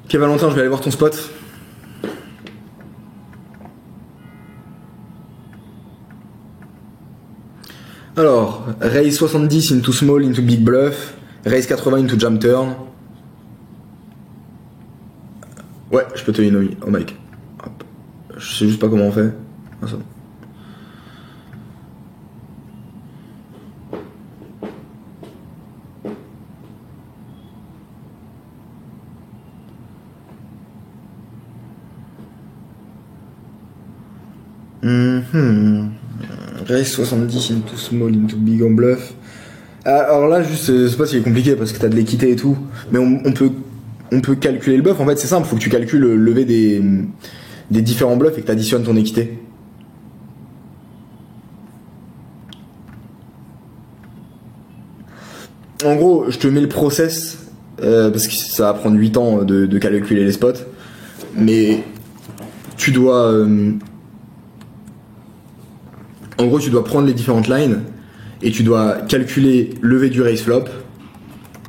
Ok Valentin, je vais aller voir ton spot. Alors, raise 70 into small into big bluff, raise 80 into jam turn. Ouais, je peux te nommer au mic. Hop. Je sais juste pas comment on fait. Ah, ça. Raise 70 into small into big en bluff. Alors là, juste, c'est pas si c'est compliqué parce que t'as de l'équité et tout. Mais on peut calculer le bluff. En fait, c'est simple. Faut que tu calcules le lever des différents bluffs et que t'additionnes ton équité. En gros, je te mets le process parce que ça va prendre 8 ans de calculer les spots. Mais tu dois... en gros, tu dois prendre les différentes lines et tu dois calculer l'EV du raise flop,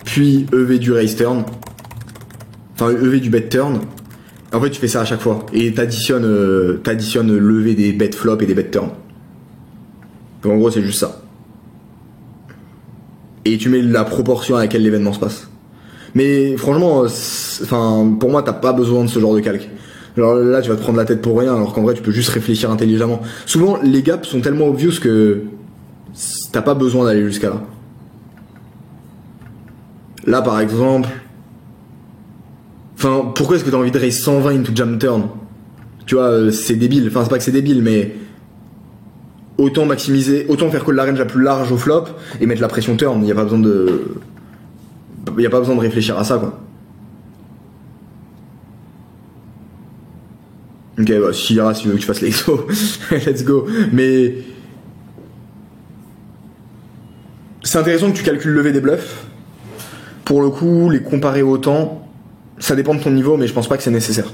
puis EV du raise turn, enfin EV du bet turn. En fait, tu fais ça à chaque fois et t'additionnes l'EV des bet flop et des bet turn. Donc en gros, c'est juste ça. Et tu mets la proportion à laquelle l'événement se passe. Mais franchement, enfin, pour moi, t'as pas besoin de ce genre de calque. Alors là, tu vas te prendre la tête pour rien, alors qu'en vrai, tu peux juste réfléchir intelligemment. Souvent, les gaps sont tellement obvious que t'as pas besoin d'aller jusqu'à là. Là, par exemple... Enfin, pourquoi est-ce que t'as envie de raise 120 into jam turn? Tu vois, c'est débile. Enfin, c'est pas que c'est débile, mais... Autant maximiser, autant faire que la range la plus large au flop et mettre la pression turn. Il n'y a pas besoin de... Il n'y a pas besoin de réfléchir à ça, quoi. Ok, bah, Shira, si tu veux que tu fasses l'exo, let's go. Mais c'est intéressant que tu calcules le lever des bluffs. Pour le coup, les comparer autant, ça dépend de ton niveau, mais je pense pas que c'est nécessaire.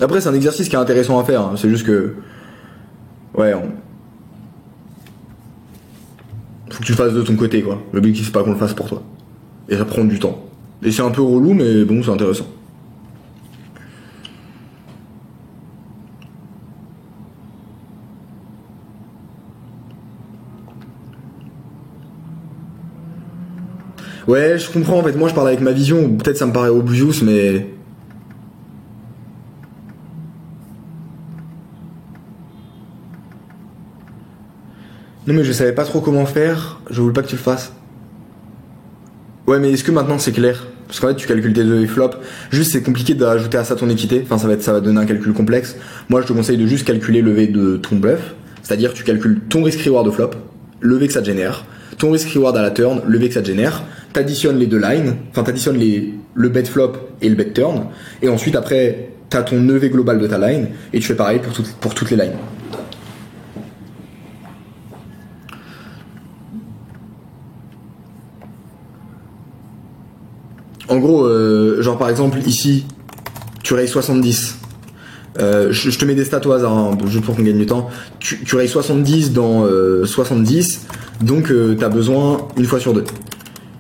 Après, c'est un exercice qui est intéressant à faire. Hein. C'est juste que... Ouais, faut que tu le fasses de ton côté, quoi. L'objectif, c'est pas qu'on le fasse pour toi. Et ça prend du temps. Et c'est un peu relou, mais bon, c'est intéressant. Ouais, je comprends, en fait, moi je parle avec ma vision, peut-être ça me paraît obvious, mais... Non mais je savais pas trop comment faire, je voulais pas que tu le fasses. Ouais mais est-ce que maintenant c'est clair? Parce qu'en fait tu calcules tes EV flop, juste c'est compliqué d'ajouter à ça ton équité, enfin ça va donner un calcul complexe. Moi je te conseille de juste calculer le levé de ton bluff, c'est-à-dire tu calcules ton risk reward de flop, le levé que ça te génère, ton risk reward à la turn, le levé que ça te génère, t'additionnes les deux lines, enfin t'additionnes le bet flop et le bet turn, et ensuite après t'as ton EV global de ta line, et tu fais pareil pour toutes les lines. En gros, genre par exemple ici, tu rayes 70. Je te mets des stats au hasard, hein, juste pour qu'on gagne du temps. Tu rayes 70 dans 70, donc t'as besoin une fois sur deux.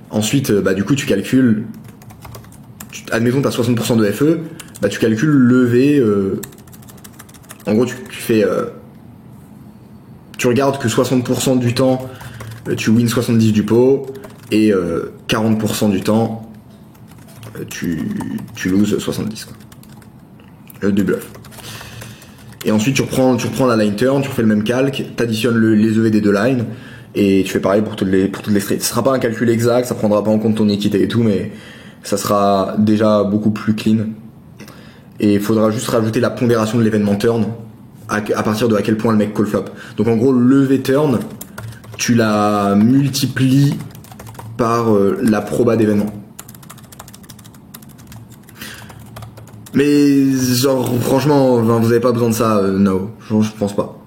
Ensuite, bah du coup tu calcules, admettons t'as 60% de FE, bah tu calcules le V. En gros tu fais, tu regardes que 60% du temps tu wins 70 du pot et 40% du temps tu loses 70 quoi. Du bluff. Et ensuite tu reprends la line turn, tu refais le même calque, t'additionnes les EV des deux lines et tu fais pareil pour toutes les straights. Ce sera pas un calcul exact, ça prendra pas en compte ton équité et tout, mais ça sera déjà beaucoup plus clean. Et il faudra juste rajouter la pondération de l'événement turn à partir de à quel point le mec call flop. Donc en gros le levé turn, tu la multiplies par la proba d'événement. Mais genre franchement, vous avez pas besoin de ça, no, genre, je pense pas.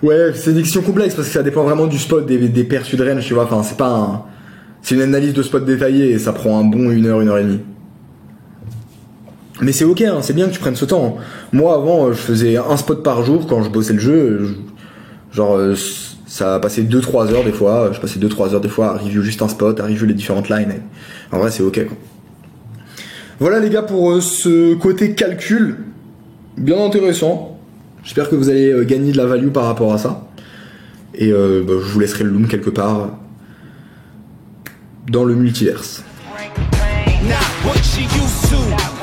Ouais, c'est une question complexe parce que ça dépend vraiment du spot, des perçus de range, tu vois. Enfin, c'est pas un... C'est une analyse de spot détaillée et ça prend un bon 1 heure et demie. Mais c'est ok, hein, c'est bien que tu prennes ce temps. Moi avant, je faisais un spot par jour quand je bossais le jeu. Ça a passé 2-3 heures des fois. Je passais 2-3 heures des fois à review juste un spot, à review les différentes lines. Et en vrai, c'est ok, quoi. Voilà les gars pour ce côté calcul. Bien intéressant. J'espère que vous allez gagner de la value par rapport à ça. Et je vous laisserai le loom quelque part dans le multiverse. Not what she used to.